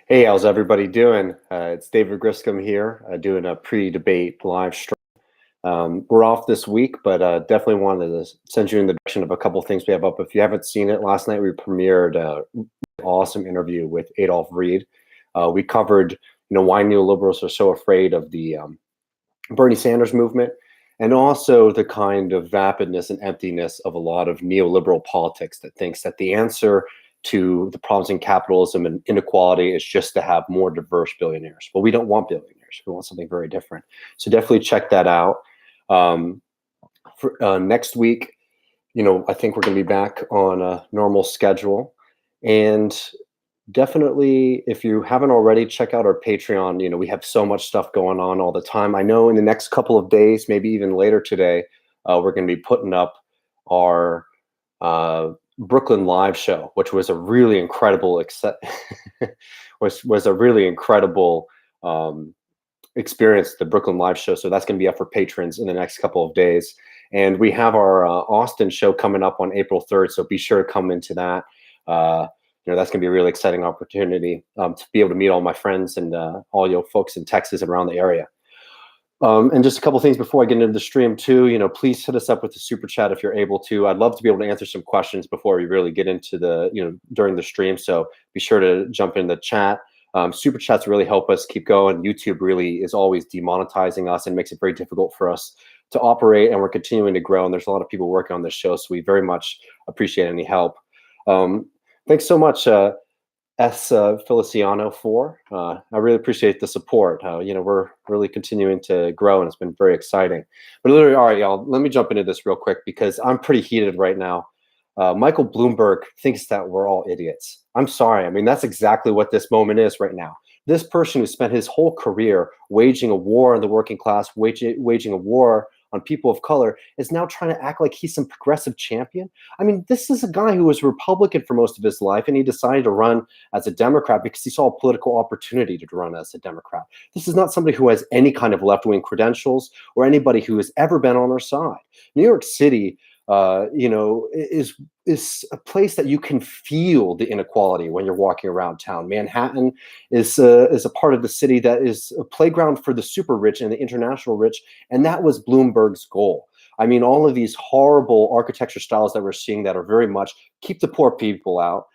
Hey, how's everybody doing? It's David Griscom here, doing a pre-debate live stream. We're off this week, but definitely wanted to send you in the direction of a couple things we have up. If you haven't seen it, last night we premiered an awesome interview with Adolph Reed. We covered, why neoliberals are so afraid of the Bernie Sanders movement, and also the kind of vapidness and emptiness of a lot of neoliberal politics that thinks that the answer to the problems in capitalism and inequality is just to have more diverse billionaires. But we don't want billionaires. We want something very different. So definitely check that out. For next week, I think we're going to be back on a normal schedule. And definitely, if you haven't already, check out our Patreon. We have so much stuff going on all the time. I know in the next couple of days, maybe even later today, we're going to be putting up our Brooklyn live show, which was a really incredible was a really incredible experience, the Brooklyn live show. So that's going to be up for patrons in the next couple of days. And we have our Austin show coming up on April 3rd. So be sure to come into that. That's going to be a really exciting opportunity to be able to meet all my friends and all your folks in Texas and around the area. And just a couple things before I get into the stream too, please hit us up with the super chat if you're able to. I'd love to be able to answer some questions before we really get into the, during the stream. So be sure to jump in the chat. Super chats really help us keep going. YouTube really is always demonetizing us and makes it very difficult for us to operate, and we're continuing to grow. And there's a lot of people working on this show, so we very much appreciate any help. Thanks so much, Feliciano 4. I really appreciate the support. We're really continuing to grow, and it's been very exciting. But literally, all right, y'all, let me jump into this real quick because I'm pretty heated right now. Michael Bloomberg thinks that we're all idiots. I'm sorry. I mean, that's exactly what this moment is right now. This person who spent his whole career waging a war on the working class, waging a war on people of color, is now trying to act like he's some progressive champion. I mean, this is a guy who was a Republican for most of his life, and he decided to run as a Democrat because he saw a political opportunity to run as a Democrat. This is not somebody who has any kind of left-wing credentials or anybody who has ever been on our side. New York City, is a place that you can feel the inequality when you're walking around town. Manhattan is a part of the city that is a playground for the super rich and the international rich, and that was Bloomberg's goal. I mean, all of these horrible architecture styles that we're seeing that are very much keep the poor people out.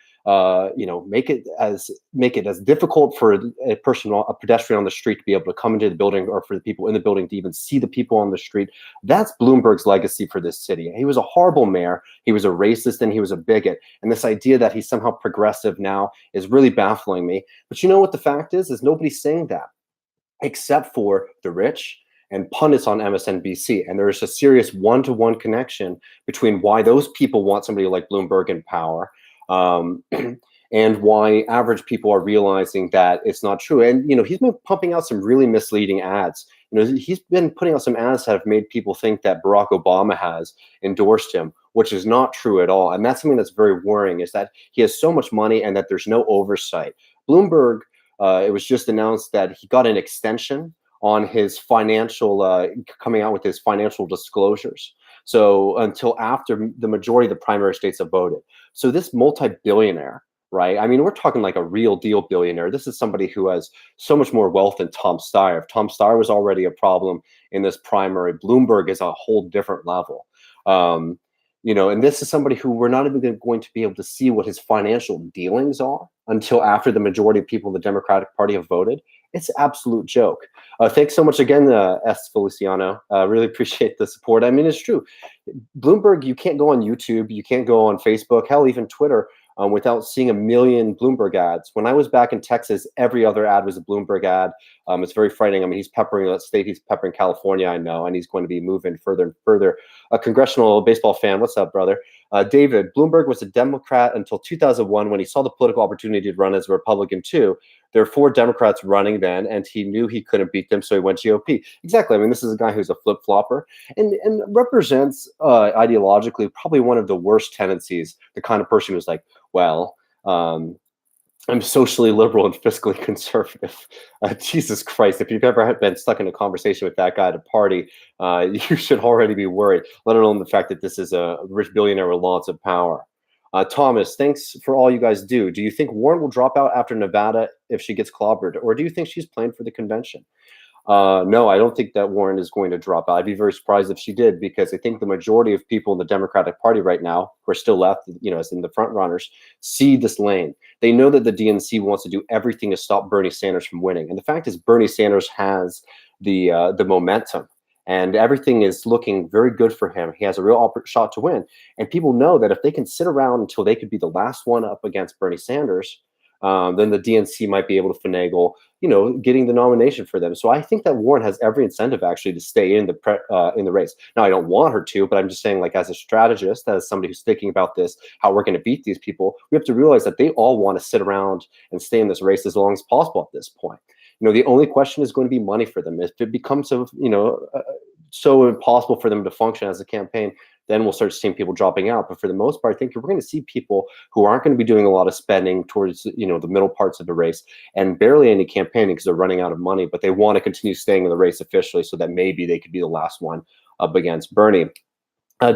Make it as difficult for a pedestrian on the street to be able to come into the building, or for the people in the building to even see the people on the street. That's Bloomberg's legacy for this city. He was a horrible mayor. He was a racist, and he was a bigot. And this idea that he's somehow progressive now is really baffling me. But you know what the fact is nobody's saying that except for the rich and pundits on MSNBC. And there is a serious one-to-one connection between why those people want somebody like Bloomberg in power, and why average people are realizing that it's not true. And, he's been pumping out some really misleading ads. He's been putting out some ads that have made people think that Barack Obama has endorsed him, which is not true at all. And that's something that's very worrying, is that he has so much money and that there's no oversight. Bloomberg, it was just announced that he got an extension on his financial, coming out with his financial disclosures. So until after the majority of the primary states have voted. So this multi-billionaire, right? I mean, we're talking like a real deal billionaire. This is somebody who has so much more wealth than Tom Steyer. If Tom Steyer was already a problem in this primary, Bloomberg is a whole different level. And this is somebody who we're not even going to be able to see what his financial dealings are until after the majority of people in the Democratic Party have voted. It's an absolute joke. Thanks so much again, S. Feliciano. Really appreciate the support. I mean, it's true. Bloomberg, you can't go on YouTube, you can't go on Facebook, hell, even Twitter, without seeing a million Bloomberg ads. When I was back in Texas, every other ad was a Bloomberg ad. It's very frightening. I mean, he's peppering, let's state he's peppering California, I know, and he's going to be moving further and further. A congressional baseball fan, what's up, brother? David, Bloomberg was a Democrat until 2001 when he saw the political opportunity to run as a Republican too. There were 4 Democrats running then, and he knew he couldn't beat them, so he went GOP. Exactly. I mean, this is a guy who's a flip-flopper and represents ideologically probably one of the worst tendencies, the kind of person who's like, well, I'm socially liberal and fiscally conservative. Jesus Christ, if you've ever been stuck in a conversation with that guy at a party, you should already be worried, let alone the fact that this is a rich billionaire with lots of power. Thomas, thanks for all you guys do. Do you think Warren will drop out after Nevada if she gets clobbered, or do you think she's playing for the convention? No, I don't think that Warren is going to drop out. I'd be very surprised if she did, because I think the majority of people in the Democratic Party right now who are still left, as in the front runners, see this lane. They know that the DNC wants to do everything to stop Bernie Sanders from winning. And the fact is, Bernie Sanders has the momentum, and everything is looking very good for him. He has a real shot to win. And people know that if they can sit around until they could be the last one up against Bernie Sanders, then the DNC might be able to finagle, getting the nomination for them. So I think that Warren has every incentive actually to stay in the race. Now, I don't want her to, but I'm just saying, like, as a strategist, as somebody who's thinking about this, how we're going to beat these people, we have to realize that they all want to sit around and stay in this race as long as possible at this point. The only question is going to be money for them. If it becomes so impossible for them to function as a campaign, then we'll start seeing people dropping out. But for the most part, I think we're going to see people who aren't going to be doing a lot of spending towards, the middle parts of the race, and barely any campaigning because they're running out of money, but they want to continue staying in the race officially so that maybe they could be the last one up against Bernie.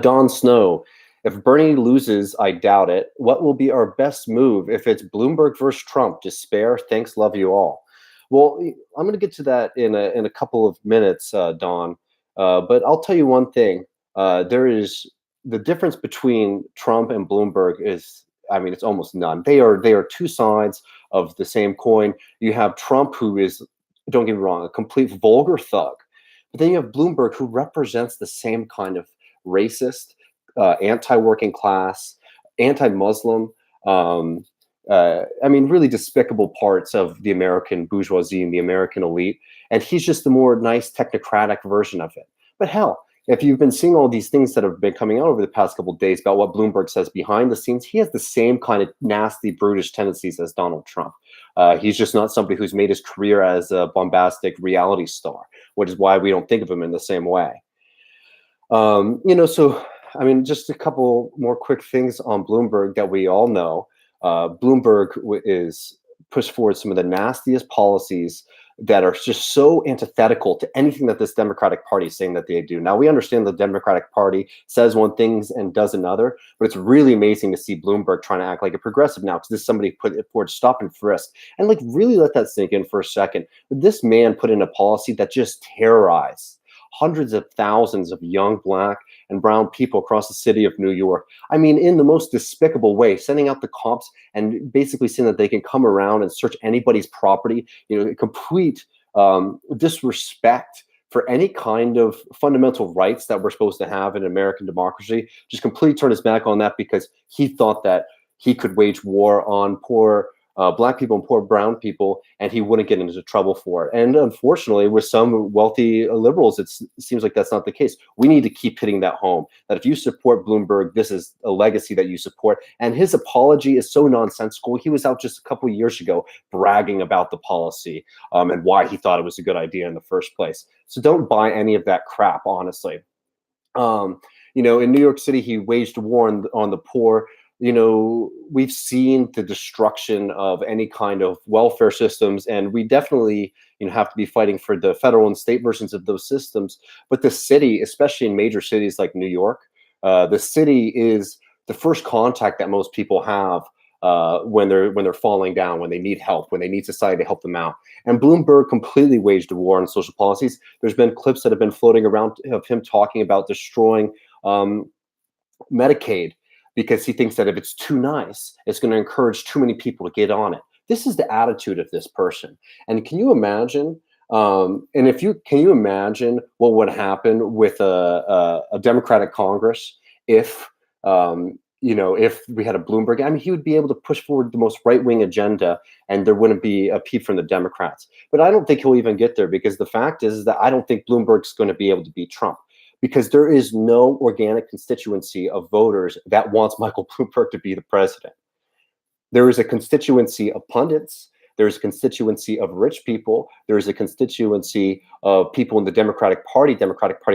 Don Snow, if Bernie loses, I doubt it. What will be our best move if it's Bloomberg versus Trump? Despair. Thanks. Love you all. Well, I'm going to get to that in a couple of minutes, Don. But I'll tell you one thing. There is the difference between Trump and Bloomberg is, it's almost none. They are two sides of the same coin. You have Trump, who is, don't get me wrong, a complete vulgar thug. But then you have Bloomberg, who represents the same kind of racist, anti-working class, anti-Muslim, really despicable parts of the American bourgeoisie and the American elite. And he's just the more nice technocratic version of it. But hell, if you've been seeing all these things that have been coming out over the past couple of days about what Bloomberg says behind the scenes, he has the same kind of nasty, brutish tendencies as Donald Trump. He's just not somebody who's made his career as a bombastic reality star, which is why we don't think of him in the same way. Just a couple more quick things on Bloomberg that we all know. Bloomberg is pushed forward some of the nastiest policies that are just so antithetical to anything that this Democratic Party is saying that they do. Now, we understand the Democratic Party says one thing and does another, but it's really amazing to see Bloomberg trying to act like a progressive now, because this is somebody who put it forward stop and frisk. And really let that sink in for a second. This man put in a policy that just terrorized hundreds of thousands of young Black and brown people across the city of New York. In the most despicable way, sending out the cops and basically saying that they can come around and search anybody's property, complete disrespect for any kind of fundamental rights that we're supposed to have in American democracy. Just completely turned his back on that because he thought that he could wage war on poor Black people and poor brown people, and he wouldn't get into trouble for it. And unfortunately, with some wealthy liberals, it seems like that's not the case. We need to keep hitting that home, that if you support Bloomberg, this is a legacy that you support. And his apology is so nonsensical. He was out just a couple of years ago bragging about the policy and why he thought it was a good idea in the first place. So don't buy any of that crap, honestly. In New York City, he waged war on the poor. We've seen the destruction of any kind of welfare systems, and we definitely, have to be fighting for the federal and state versions of those systems. But the city, especially in major cities like New York, the city is the first contact that most people have when they're falling down, when they need help, when they need society to help them out. And Bloomberg completely waged a war on social policies. There's been clips that have been floating around of him talking about destroying Medicaid, because he thinks that if it's too nice, it's going to encourage too many people to get on it. This is the attitude of this person. And can you imagine? Can you imagine what would happen with a Democratic Congress if we had a Bloomberg? He would be able to push forward the most right-wing agenda, and there wouldn't be a peep from the Democrats. But I don't think he'll even get there, because the fact is that I don't think Bloomberg's going to be able to beat Trump, because there is no organic constituency of voters that wants Michael Bloomberg to be the president. There is a constituency of pundits. There's a constituency of rich people. There's a constituency of people in the Democratic Party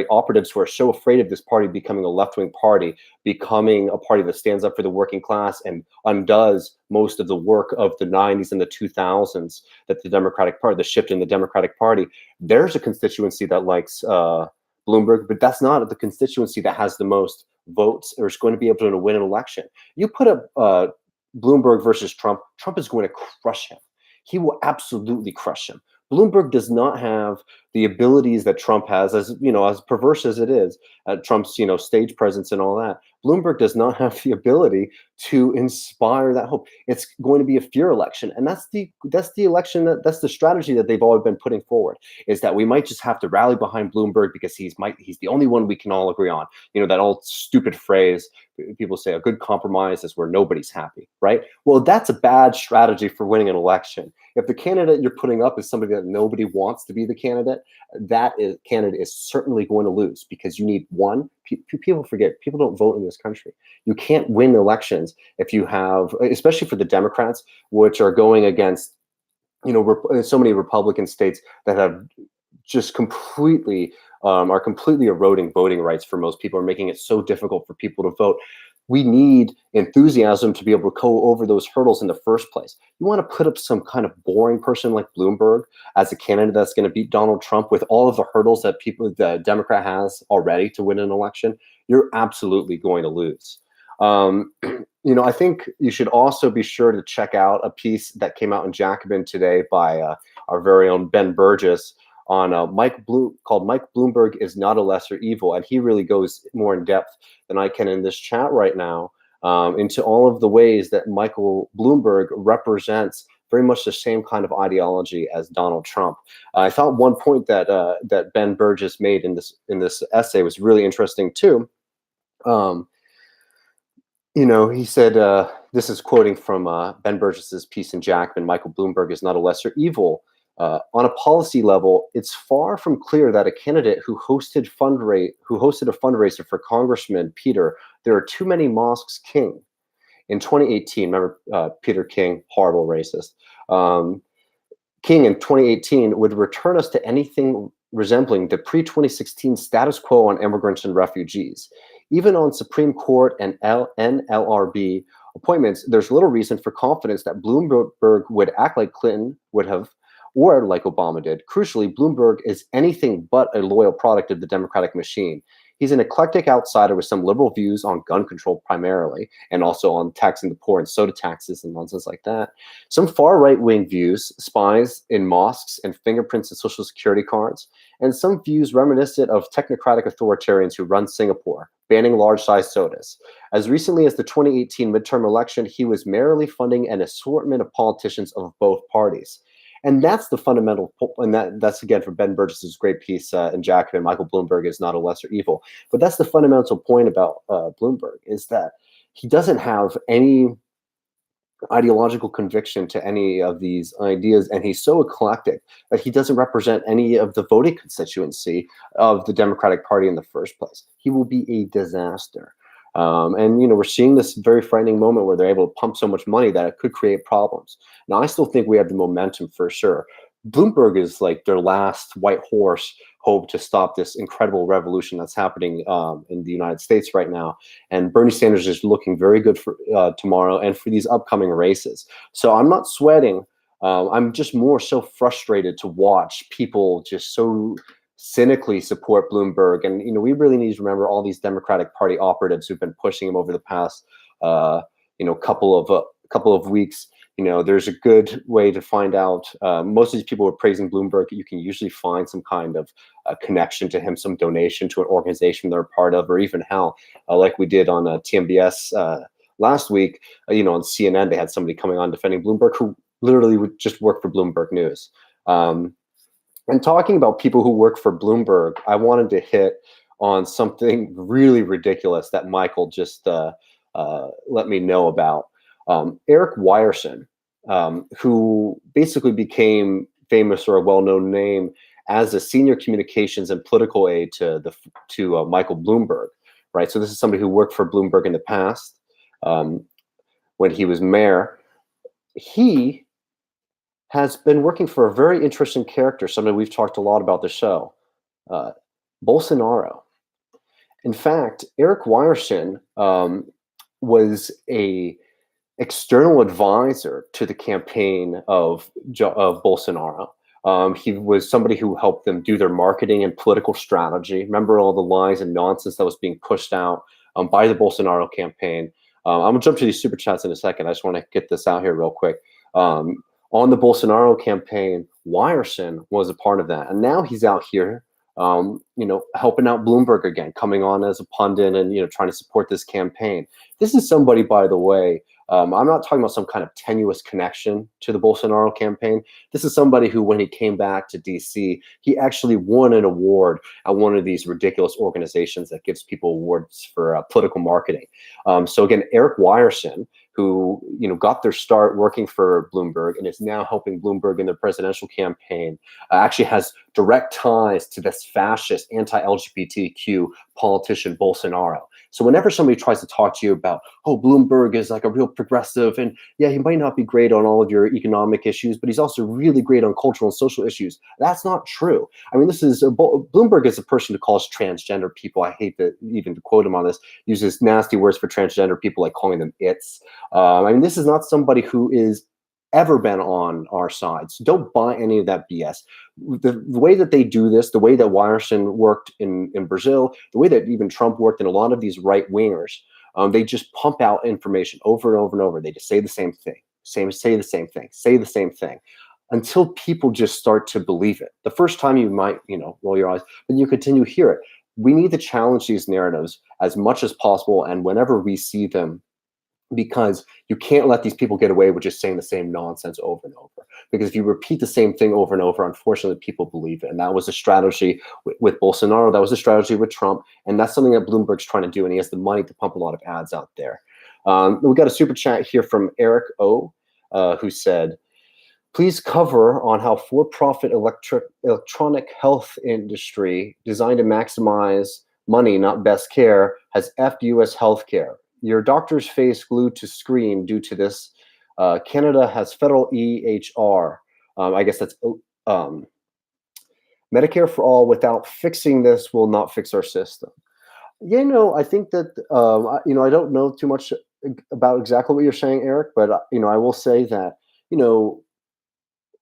operatives who are so afraid of this party becoming a left-wing party, becoming a party that stands up for the working class and undoes most of the work of the 90s and the 2000s that the Democratic Party, the shift in the Democratic Party. There's a constituency that likes Bloomberg, but that's not the constituency that has the most votes or is going to be able to win an election. You put up Bloomberg versus Trump, Trump is going to crush him. He will absolutely crush him. Bloomberg does not have the abilities that Trump has, as as perverse as it is, Trump's stage presence and all that. Bloomberg does not have the ability to inspire that hope. It's going to be a fear election, and that's the election that's the strategy that they've always been putting forward. Is that we might just have to rally behind Bloomberg because he's the only one we can all agree on. That old stupid phrase people say, a good compromise is where nobody's happy, right? Well, that's a bad strategy for winning an election. If the candidate you're putting up is somebody that nobody wants to be the candidate, candidate is certainly going to lose, because you need one. People forget, people don't vote in this country. You can't win elections if you have, especially for the Democrats, which are going against, so many Republican states that have just completely are completely eroding voting rights for most people, are making it so difficult for people to vote. We need enthusiasm to be able to go over those hurdles in the first place. You want to put up some kind of boring person like Bloomberg as a candidate that's going to beat Donald Trump with all of the hurdles that the Democrat has already to win an election, you're absolutely going to lose. I think you should also be sure to check out a piece that came out in Jacobin today by our very own Ben Burgess on called Mike Bloomberg is Not a Lesser Evil. And he really goes more in depth than I can in this chat right now into all of the ways that Michael Bloomberg represents very much the same kind of ideology as Donald Trump. I thought one point that that Ben Burgess made in this essay was really interesting too. He said, this is quoting from Ben Burgess's piece in Jacobin, Michael Bloomberg is not a lesser evil. On a policy level, it's far from clear that a candidate who hosted a fundraiser for Congressman Peter, there are too many mosques King. In 2018, remember Peter King, horrible racist. King in 2018 would return us to anything resembling the pre-2016 status quo on immigrants and refugees. Even on Supreme Court and NLRB appointments, there's little reason for confidence that Bloomberg would act like Clinton would have, or like Obama did. Crucially, Bloomberg is anything but a loyal product of the Democratic machine. He's an eclectic outsider with some liberal views on gun control primarily, and also on taxing the poor and soda taxes and nonsense like that. Some far right-wing views, spies in mosques and fingerprints and social security cards, and some views reminiscent of technocratic authoritarians who run Singapore, banning large-sized sodas. As recently as the 2018 midterm election, he was merely funding an assortment of politicians of both parties. And that's the fundamental, and that's again from Ben Burgess's great piece in Jacobin, Michael Bloomberg is not a lesser evil. But that's the fundamental point about Bloomberg, is that he doesn't have any ideological conviction to any of these ideas, and he's so eclectic that he doesn't represent any of the voting constituency of the Democratic Party in the first place. He will be a disaster. And we're seeing this very frightening moment where they're able to pump so much money that it could create problems. Now, I still think we have the momentum for sure. Bloomberg is like their last white horse hope to stop this incredible revolution that's happening in the United States right now. And Bernie Sanders is looking very good for tomorrow and for these upcoming races. So I'm not sweating. I'm just more so frustrated to watch people just so cynically support Bloomberg. And, we really need to remember all these Democratic Party operatives who've been pushing him over the past, couple of weeks. There's a good way to find out. Most of these people are praising Bloomberg. You can usually find some kind of connection to him, some donation to an organization they're a part of, or even like we did on TMBS last week, on CNN, they had somebody coming on defending Bloomberg who literally would just work for Bloomberg News. And talking about people who work for Bloomberg, I wanted to hit on something really ridiculous that Michael just let me know about. Eric Wierson, who basically became famous or a well-known name as a senior communications and political aide to Michael Bloomberg, right? So this is somebody who worked for Bloomberg in the past when he was mayor. He has been working for a very interesting character, somebody we've talked a lot about the show, Bolsonaro. In fact, Eric Wierson was a external advisor to the campaign of Bolsonaro. He was somebody who helped them do their marketing and political strategy. Remember all the lies and nonsense that was being pushed out by the Bolsonaro campaign. I'm gonna jump to these super chats in a second. I just want to get this out here real quick. On the Bolsonaro campaign, Wierson was a part of that, and now he's out here, helping out Bloomberg again, coming on as a pundit and trying to support this campaign. This is somebody, by the way. I'm not talking about some kind of tenuous connection to the Bolsonaro campaign. This is somebody who, when he came back to DC, he actually won an award at one of these ridiculous organizations that gives people awards for political marketing. So again, Eric Wierson, who got their start working for Bloomberg and is now helping Bloomberg in their presidential campaign, actually has direct ties to this fascist anti-LGBTQ politician Bolsonaro. So whenever somebody tries to talk to you about, oh, Bloomberg is like a real progressive, and yeah, he might not be great on all of your economic issues, but he's also really great on cultural and social issues. That's not true. I mean, Bloomberg is a person who calls transgender people, I hate that even to quote him on this, uses nasty words for transgender people, like calling them its. I mean, this is not somebody who is ever been on our side. So don't buy any of that BS. The way that they do this, the way that Wierson worked in Brazil, the way that even Trump worked, and a lot of these right wingers, they just pump out information over and over and over. They just say the same thing, say the same thing, say the same thing, until people just start to believe it. The first time you might, roll your eyes, but you continue to hear it. We need to challenge these narratives as much as possible, and whenever we see them, because you can't let these people get away with just saying the same nonsense over and over. Because if you repeat the same thing over and over, unfortunately, people believe it. And that was a strategy with Bolsonaro. That was a strategy with Trump. And that's something that Bloomberg's trying to do. And he has the money to pump a lot of ads out there. We got a super chat here from Eric O, who said, please cover on how for-profit electronic health industry designed to maximize money, not best care, has effed U.S. healthcare. Your doctors face glued to screen due to this. Canada has federal EHR. I guess that's Medicare for all. Without fixing this, will not fix our system. I think that, I don't know too much about exactly what you're saying, Eric, but, I will say that,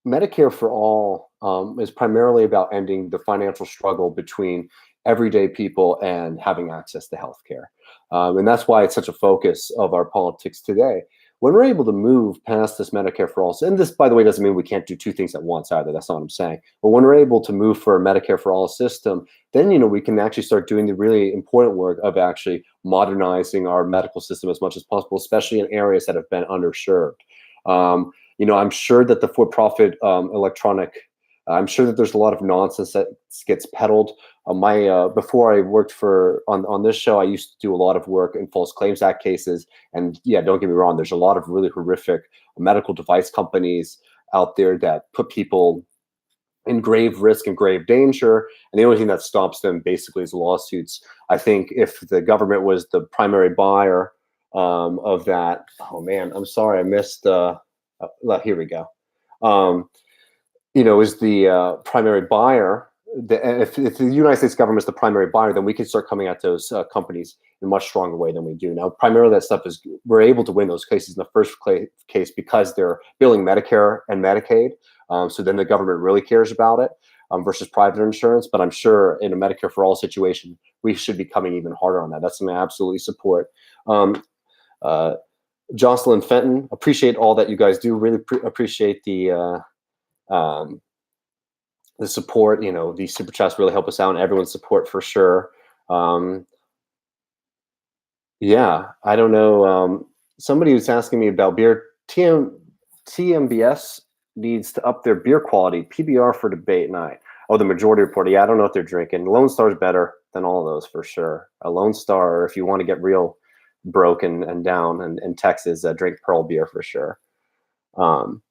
Medicare for all is primarily about ending the financial struggle between everyday people and having access to healthcare. And that's why it's such a focus of our politics today. When we're able to move past this Medicare for all, and this, by the way, doesn't mean we can't do two things at once either. That's not what I'm saying. But when we're able to move for a Medicare for all system, then, we can actually start doing the really important work of actually modernizing our medical system as much as possible, especially in areas that have been underserved. I'm sure that the for-profit I'm sure that there's a lot of nonsense that gets peddled. Before I worked on this show, I used to do a lot of work in False Claims Act cases. And yeah, don't get me wrong, there's a lot of really horrific medical device companies out there that put people in grave risk and grave danger. And the only thing that stops them basically is lawsuits. I think if the government was the primary buyer of that, oh man, I'm sorry, I missed, here we go. Is the primary buyer. If the United States government is the primary buyer, then we can start coming at those companies in a much stronger way than we do now. Primarily, that stuff is we're able to win those cases in the first case because they're billing Medicare and Medicaid. So then the government really cares about it versus private insurance. But I'm sure in a Medicare for all situation, we should be coming even harder on that. That's something I absolutely support. Jocelyn Fenton, appreciate all that you guys do. Really appreciate the support. These super chats really help us out, and everyone's support for sure. Yeah, I don't know. Somebody was asking me about beer. TMBS needs to up their beer quality. PBR for debate night. Oh, the majority report. Yeah, I don't know what they're drinking. Lone Star's better than all of those for sure. A Lone Star, if you want to get real broken and down in Texas, drink Pearl beer for sure. All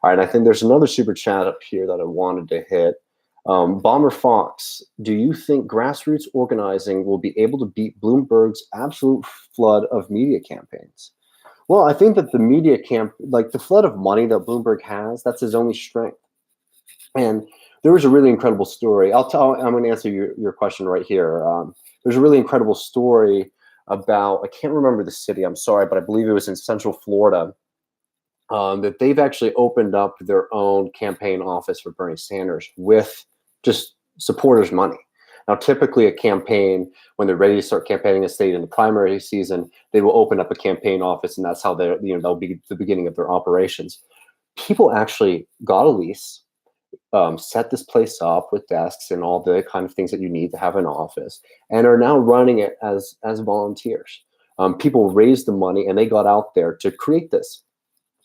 right, I think there's another super chat up here that I wanted to hit. Bomber Fox, do you think grassroots organizing will be able to beat Bloomberg's absolute flood of media campaigns? Well, I think that the media the flood of money that Bloomberg has, that's his only strength. And there was a really incredible story. I'm going to answer your question right here. There's a really incredible story about, I can't remember the city, I'm sorry, but I believe it was in Central Florida, that they've actually opened up their own campaign office for Bernie Sanders with just supporters' money. Now, typically a campaign, when they're ready to start campaigning a state in the primary season, they will open up a campaign office, and that's how that'll be the beginning of their operations. People actually got a lease, set this place up with desks and all the kind of things that you need to have an office, and are now running it as volunteers. People raised the money, and they got out there to create this.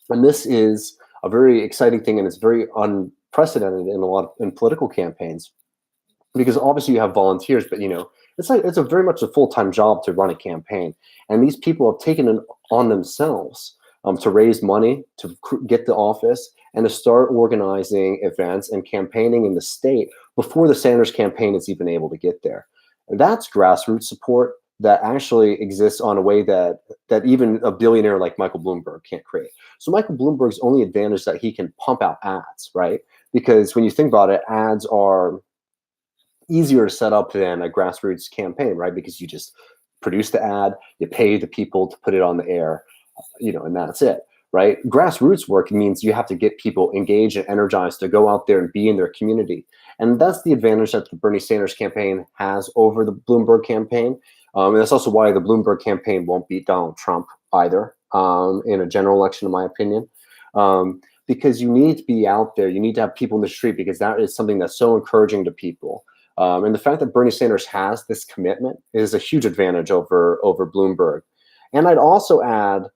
And this is a very exciting thing, and it's very unprecedented in political campaigns, because obviously you have volunteers, but it's a very much a full-time job to run a campaign. And these people have taken it on themselves to raise money, to get the office, and to start organizing events and campaigning in the state before the Sanders campaign is even able to get there. And that's grassroots support that actually exists on a way that even a billionaire like Michael Bloomberg can't create. So Michael Bloomberg's only advantage is that he can pump out ads, right? Because when you think about it, ads are easier to set up than a grassroots campaign, right? Because you just produce the ad, you pay the people to put it on the air, and that's it, right? Grassroots work means you have to get people engaged and energized to go out there and be in their community. And that's the advantage that the Bernie Sanders campaign has over the Bloomberg campaign. And that's also why the Bloomberg campaign won't beat Donald Trump either in a general election, in my opinion. Because you need to be out there, you need to have people in the street, because that is something that's so encouraging to people. And the fact that Bernie Sanders has this commitment is a huge advantage over Bloomberg. And I'd also add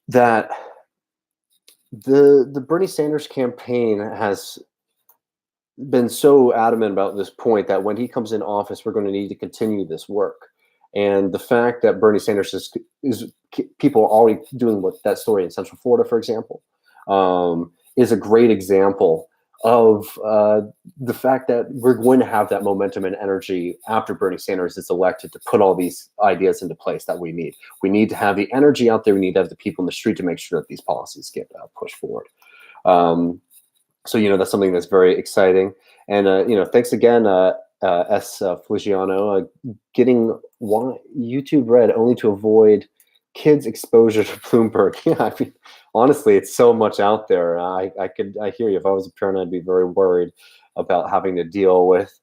that the Bernie Sanders campaign has been so adamant about this point that when he comes in office, we're going to need to continue this work. And the fact that Bernie Sanders is people are already doing that story in Central Florida, for example, is a great example of the fact that we're going to have that momentum and energy after Bernie Sanders is elected to put all these ideas into place that we need. We need to have the energy out there. We need to have the people in the street to make sure that these policies get pushed forward. So, that's something that's very exciting. And, thanks again, S. Feliciano, getting YouTube Red only to avoid kids' exposure to Bloomberg. Yeah, I mean, honestly, it's so much out there. I hear you. If I was a parent, I'd be very worried about having to deal with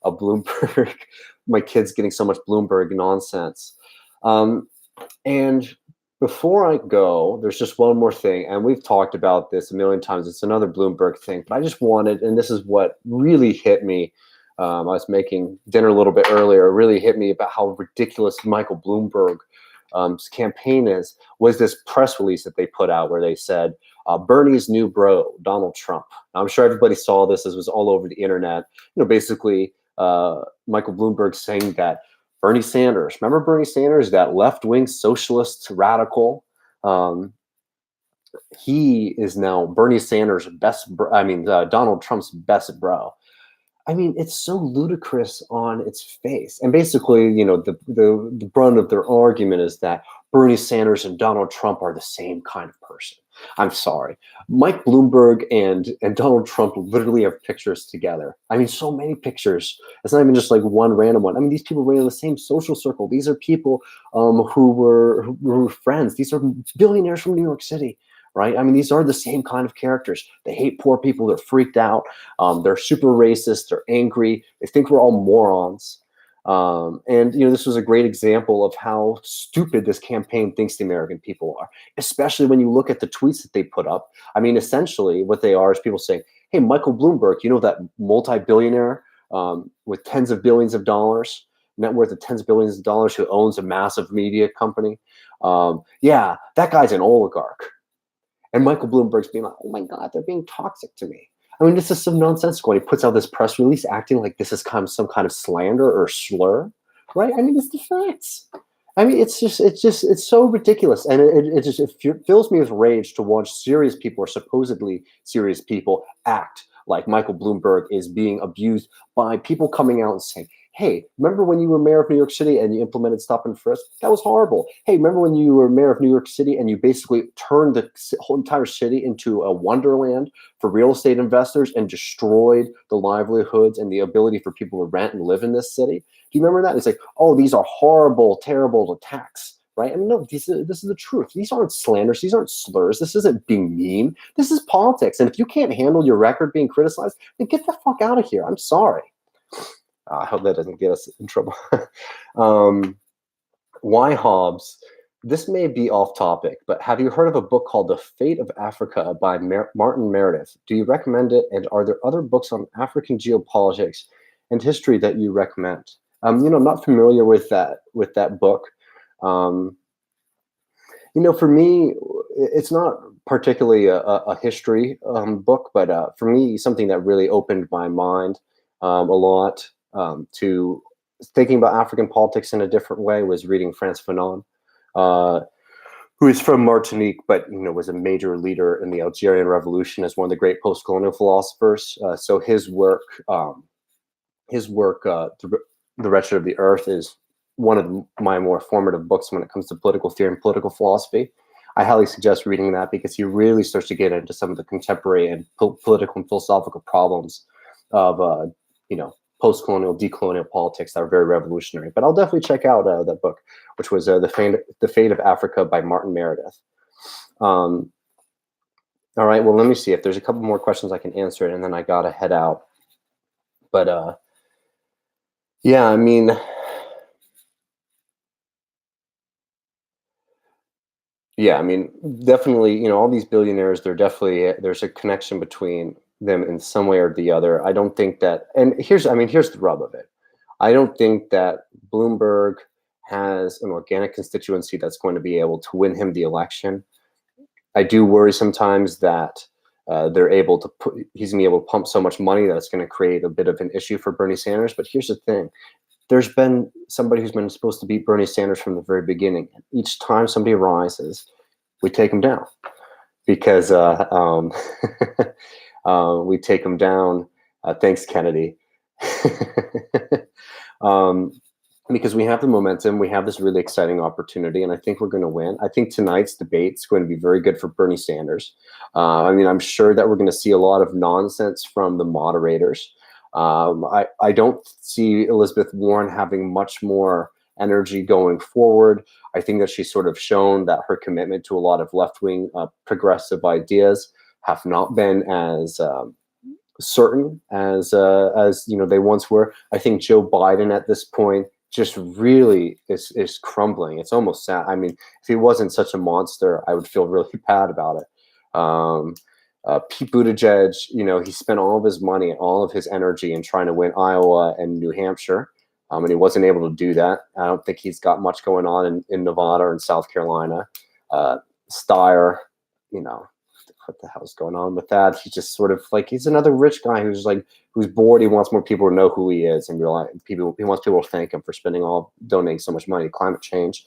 a Bloomberg, my kids getting so much Bloomberg nonsense. And before I go, there's just one more thing, and we've talked about this a million times. It's another Bloomberg thing, but I just wanted, and this is what really hit me. I was making dinner a little bit earlier. It really hit me about how ridiculous Michael Bloomberg campaign was this press release that they put out where they said, Bernie's new bro, Donald Trump. Now, I'm sure everybody saw this. This was all over the internet. Basically, Michael Bloomberg saying that Bernie Sanders, remember Bernie Sanders, that left-wing socialist radical? He is now Bernie Sanders' Donald Trump's best bro. I mean, it's so ludicrous on its face. And basically, the brunt of their argument is that Bernie Sanders and Donald Trump are the same kind of person. I'm sorry. Mike Bloomberg and Donald Trump literally have pictures together. I mean, so many pictures. It's not even just like one random one. I mean, these people ran in the same social circle. These are people who were friends. These are billionaires from New York City. Right? I mean, these are the same kind of characters. They hate poor people. They're freaked out. They're super racist. They're angry. They think we're all morons. And this was a great example of how stupid this campaign thinks the American people are, especially when you look at the tweets that they put up. I mean, essentially what they are is people saying, hey, Michael Bloomberg, that multi-billionaire with tens of billions of dollars, net worth of tens of billions of dollars, who owns a massive media company. Yeah, that guy's an oligarch. And Michael Bloomberg's being like, oh my God, they're being toxic to me. I mean, this is some nonsensical. And he puts out this press release acting like this is some kind of slander or slur, right? I mean, it's the facts. I mean, it's so ridiculous. And it fills me with rage to watch serious people, or supposedly serious people, act like Michael Bloomberg is being abused by people coming out and saying, hey, remember when you were mayor of New York City and you implemented stop and frisk? That was horrible. Hey, remember when you were mayor of New York City and you basically turned the whole entire city into a wonderland for real estate investors and destroyed the livelihoods and the ability for people to rent and live in this city? Do you remember that? It's like, oh, these are horrible, terrible attacks, right? I mean, no, this is the truth. These aren't slanders. These aren't slurs. This isn't being mean. This is politics. And if you can't handle your record being criticized, then get the fuck out of here. I'm sorry. I hope that doesn't get us in trouble. Why Hobbes? This may be off topic, but have you heard of a book called The Fate of Africa by Martin Meredith? Do you recommend it? And are there other books on African geopolitics and history that you recommend? I'm not familiar with that book. For me, it's not particularly a history book, but for me, something that really opened my mind a lot to thinking about African politics in a different way was reading Frantz Fanon, who is from Martinique, but was a major leader in the Algerian Revolution as one of the great post-colonial philosophers. So his work, The Wretched of the Earth, is one of my more formative books when it comes to political theory and political philosophy. I highly suggest reading that because he really starts to get into some of the contemporary and political and philosophical problems of post-colonial, decolonial politics that are very revolutionary. But I'll definitely check out that book, which was The Fate of Africa by Martin Meredith. All right, well, let me see if there's a couple more questions I can answer, and then I gotta head out. But yeah, I mean, definitely, all these billionaires, there's a connection between them in some way or the other. I don't think that, and here's the rub of it. I don't think that Bloomberg has an organic constituency that's going to be able to win him the election. I do worry sometimes that he's going to be able to pump so much money that it's going to create a bit of an issue for Bernie Sanders. But here's the thing. There's been somebody who's been supposed to beat Bernie Sanders from the very beginning. Each time somebody rises, we take him down because we take him down. Thanks, Kennedy. Because we have the momentum, we have this really exciting opportunity, and I think we're going to win. I think tonight's debate is going to be very good for Bernie Sanders. I'm sure that we're going to see a lot of nonsense from the moderators. I don't see Elizabeth Warren having much more energy going forward. I think that she's sort of shown that her commitment to a lot of left-wing progressive ideas have not been as certain as they once were. I think Joe Biden at this point just really is crumbling. It's almost sad. I mean, if he wasn't such a monster, I would feel really bad about it. Pete Buttigieg, he spent all of his money, all of his energy in trying to win Iowa and New Hampshire, and he wasn't able to do that. I don't think he's got much going on in Nevada or in South Carolina. Steyer, what the hell's going on with that? He's just sort of like, he's another rich guy who's bored. He wants more people to know who he is and realize he wants people to thank him for donating so much money. Climate change,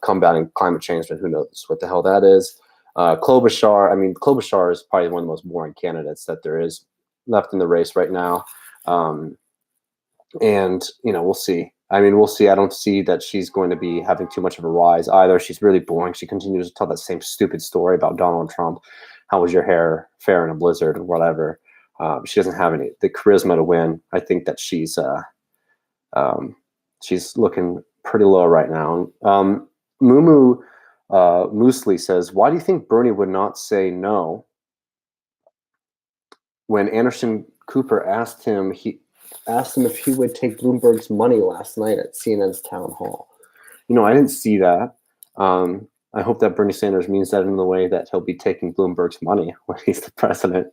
combating climate change, but who knows what the hell that is. Klobuchar is probably one of the most boring candidates that there is left in the race right now. And we'll see. We'll see. I don't see that she's going to be having too much of a rise either. She's really boring. She continues to tell that same stupid story about Donald Trump. How was your hair? Fair in a blizzard or whatever. She doesn't have the charisma to win. I think that she's looking pretty low right now. Mumu Moosley says, why do you think Bernie would not say no when Anderson Cooper asked him if he would take Bloomberg's money last night at CNN's town hall? I didn't see that. I hope that Bernie Sanders means that in the way that he'll be taking Bloomberg's money when he's the president.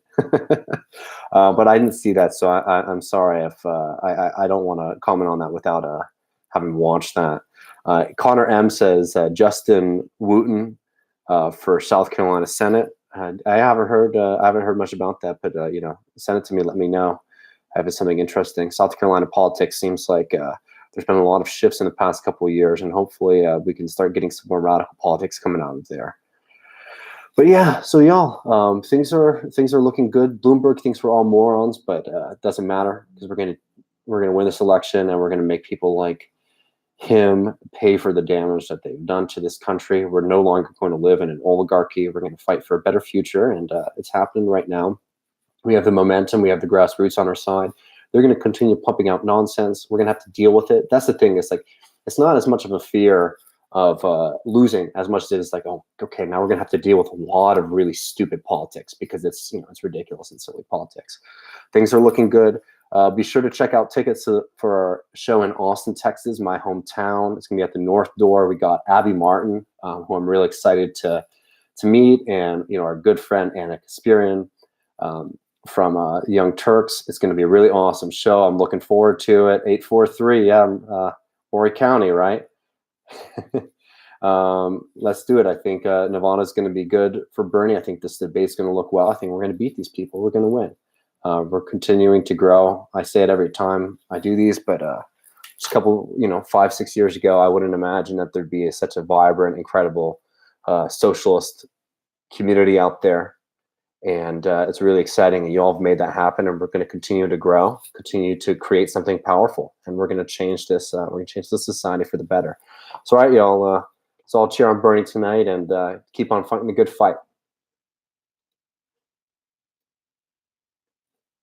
But I didn't see that, so I'm sorry if I don't want to comment on that without having watched that. Connor M says Justin Wooten for South Carolina Senate. I haven't heard much about that, but send it to me. Let me know if it's something interesting. South Carolina politics seems like there's been a lot of shifts in the past couple of years, and hopefully we can start getting some more radical politics coming out of there. But yeah, so y'all, things are looking good. Bloomberg thinks we're all morons, but it doesn't matter because we're gonna win this election, and we're gonna make people like him pay for the damage that they've done to this country. We're no longer going to live in an oligarchy. We're going to fight for a better future, and it's happening right now. We have the momentum. We have the grassroots on our side. They're going to continue pumping out nonsense. We're going to have to deal with it. That's the thing. It's like, it's not as much of a fear of losing as much as it is like, oh, okay, now we're gonna have to deal with a lot of really stupid politics because it's it's ridiculous and silly politics. Things are looking good. Be sure to check out tickets for our show in Austin, Texas, my hometown. It's gonna be at the North Door. We got Abby Martin, who I'm really excited to meet, and our good friend Anna Kasparian from Young Turks. It's going to be a really awesome show. I'm looking forward to it. 843, yeah, Horry County, right? Let's do it. I think Nevada's going to be good for Bernie. I think this debate's going to look well. I think we're going to beat these people. We're going to win. We're continuing to grow. I say it every time I do these, but just a couple, 5-6 years ago, I wouldn't imagine that there'd be such a vibrant, incredible socialist community out there. And it's really exciting. And you all have made that happen, and we're going to continue to grow, continue to create something powerful, and we're going to change this. We're going to change the society for the better. So, all right, y'all. Let's all cheer on Bernie tonight and keep on fighting the good fight.